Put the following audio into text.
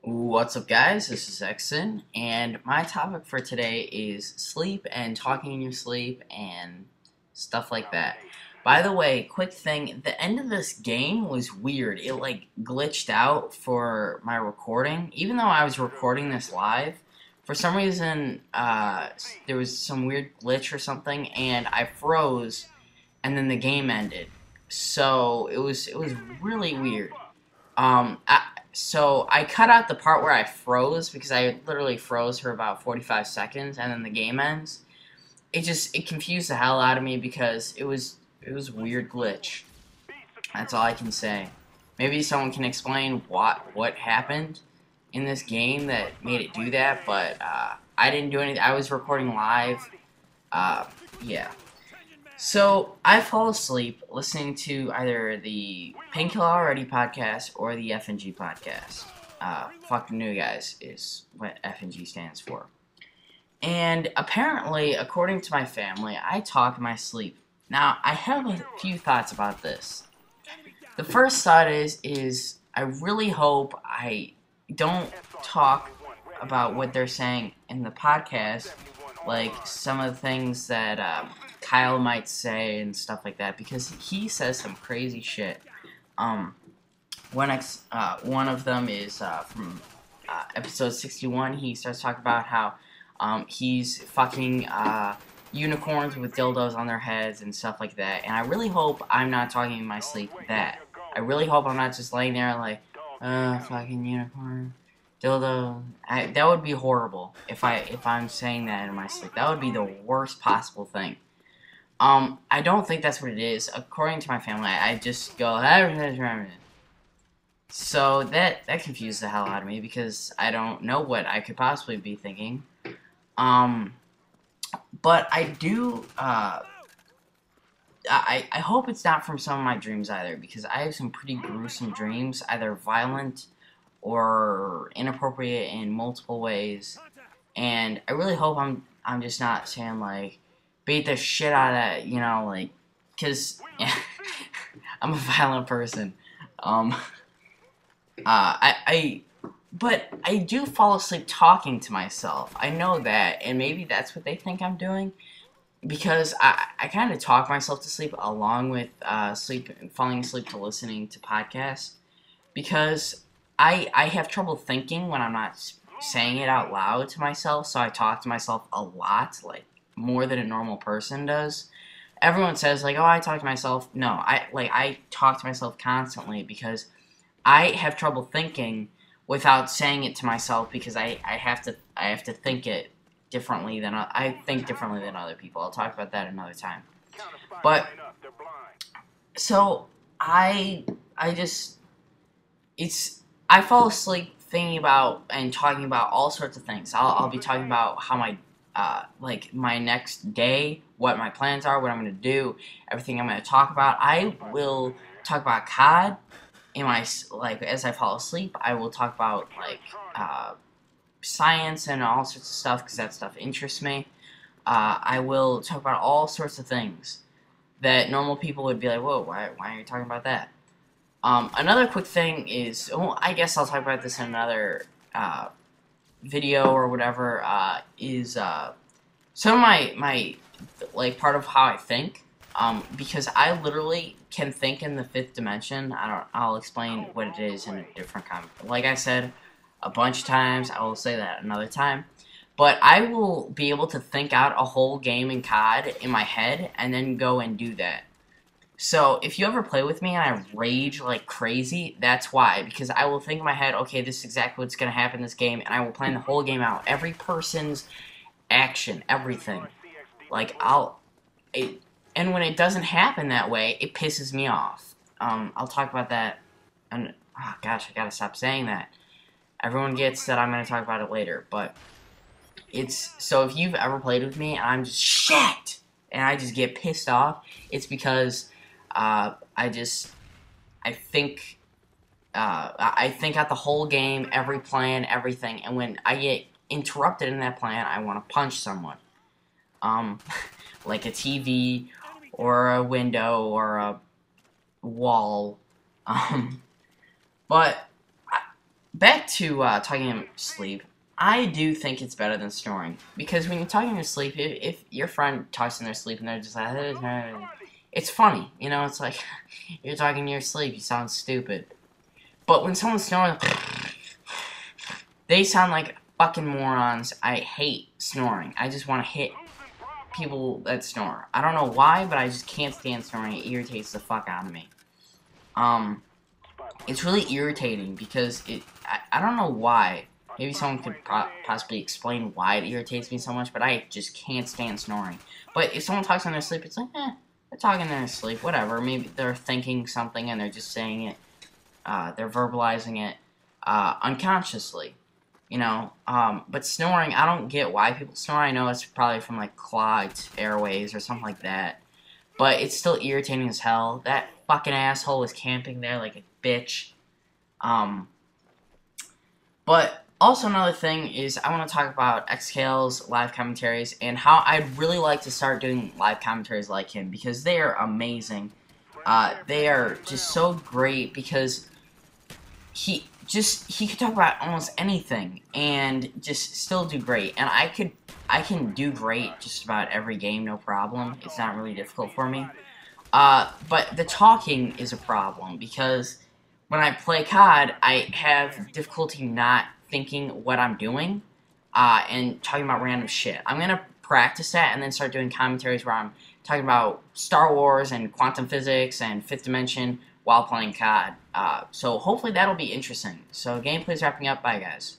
What's up, guys? This is xSiin, and my topic for today is sleep and talking in your sleep and stuff like that. By the way, quick thing, the end of this game was weird. It like glitched out for my recording. Even though I was recording this live, for some reason there was some weird glitch or something, and I froze, and then the game ended. So it was really weird. So I cut out the part where I froze because I literally froze for about 45 seconds, and then the game ends. It confused the hell out of me because it was a weird glitch. That's all I can say. Maybe someone can explain what happened in this game that made it do that, but I didn't do anything. I was recording live. Yeah. So, I fall asleep listening to either the Painkiller Already podcast or the FNG podcast. Fucking new, guys, is what FNG stands for. And apparently, according to my family, I talk in my sleep. Now, I have a few thoughts about this. The first thought is I really hope I don't talk about what they're saying in the podcast, like some of the things that Kyle might say and stuff like that, because he says some crazy shit. One of them is from episode 61. He starts talking about how he's fucking unicorns with dildos on their heads and stuff like that. And I really hope I'm not talking in my sleep that. I really hope I'm not just laying there like, fucking unicorn, dildo. That would be horrible if I'm saying that in my sleep. That would be the worst possible thing. I don't think that's what it is. According to my family, I just go, so that confused the hell out of me because I don't know what I could possibly be thinking. But I do, I hope it's not from some of my dreams either, because I have some pretty gruesome dreams, either violent or inappropriate in multiple ways, and I really hope I'm just not saying, like, beat the shit out of that, you know, like, because I'm a violent person. But I do fall asleep talking to myself. I know that, and maybe that's what they think I'm doing, because I kind of talk myself to sleep along with falling asleep to listening to podcasts, because I have trouble thinking when I'm not saying it out loud to myself, so I talk to myself a lot, like, more than a normal person does. Everyone says, like, oh, I talk to myself. No, I talk to myself constantly because I have trouble thinking without saying it to myself, because I have to think it differently than I think differently than other people. I'll talk about that another time. But so I fall asleep thinking about and talking about all sorts of things. I'll be talking about how my next day, what my plans are, what I'm going to do, everything I'm going to talk about. I will talk about COD as I fall asleep. I will talk about, science and all sorts of stuff, because that stuff interests me. I will talk about all sorts of things that normal people would be like, whoa, why are you talking about that? Another quick thing is, I guess I'll talk about this in another video or whatever, is some of my part of how I think, because I literally can think in the fifth dimension. I'll explain what it is in a different comment. Like I said a bunch of times, I will say that another time, but I will be able to think out a whole game in COD in my head and then go and do that. So, if you ever play with me and I rage like crazy, that's why. Because I will think in my head, okay, this is exactly what's going to happen in this game, and I will plan the whole game out. Every person's action, everything. And when it doesn't happen that way, it pisses me off. I'll talk about that, and, oh gosh, I gotta stop saying that. Everyone gets that I'm going to talk about it later, but so if you've ever played with me and I'm just, shit! And I just get pissed off, it's because I think out the whole game, every plan, everything, and when I get interrupted in that plan, I want to punch someone. Like a TV, or a window, or a wall. But back to talking in sleep. I do think it's better than snoring because when you're talking in your sleep, if your friend talks in their sleep and they're just like, it's funny, you know. It's like you're talking in your sleep, you sound stupid. But when someone's snoring, they sound like fucking morons. I hate snoring. I just want to hit people that snore. I don't know why, but I just can't stand snoring. It irritates the fuck out of me. It's really irritating because I don't know why. Maybe someone could possibly explain why it irritates me so much, but I just can't stand snoring. But if someone talks in their sleep, it's like, they're talking in their sleep, whatever. Maybe they're thinking something and they're just saying it. They're verbalizing it unconsciously, you know. But snoring, I don't get why people snore. I know it's probably from, like, clogged airways or something like that. But it's still irritating as hell. That fucking asshole was camping there like a bitch. But also another thing is I want to talk about xKale's live commentaries and how I'd really like to start doing live commentaries like him because they are amazing. They are just so great because he could talk about almost anything and just still do great. And I can do great just about every game, no problem. It's not really difficult for me. But the talking is a problem because when I play COD, I have difficulty not thinking what I'm doing and talking about random shit. I'm gonna practice that and then start doing commentaries where I'm talking about Star Wars and quantum physics and Fifth Dimension while playing COD. So hopefully that'll be interesting. So gameplay's wrapping up. Bye, guys.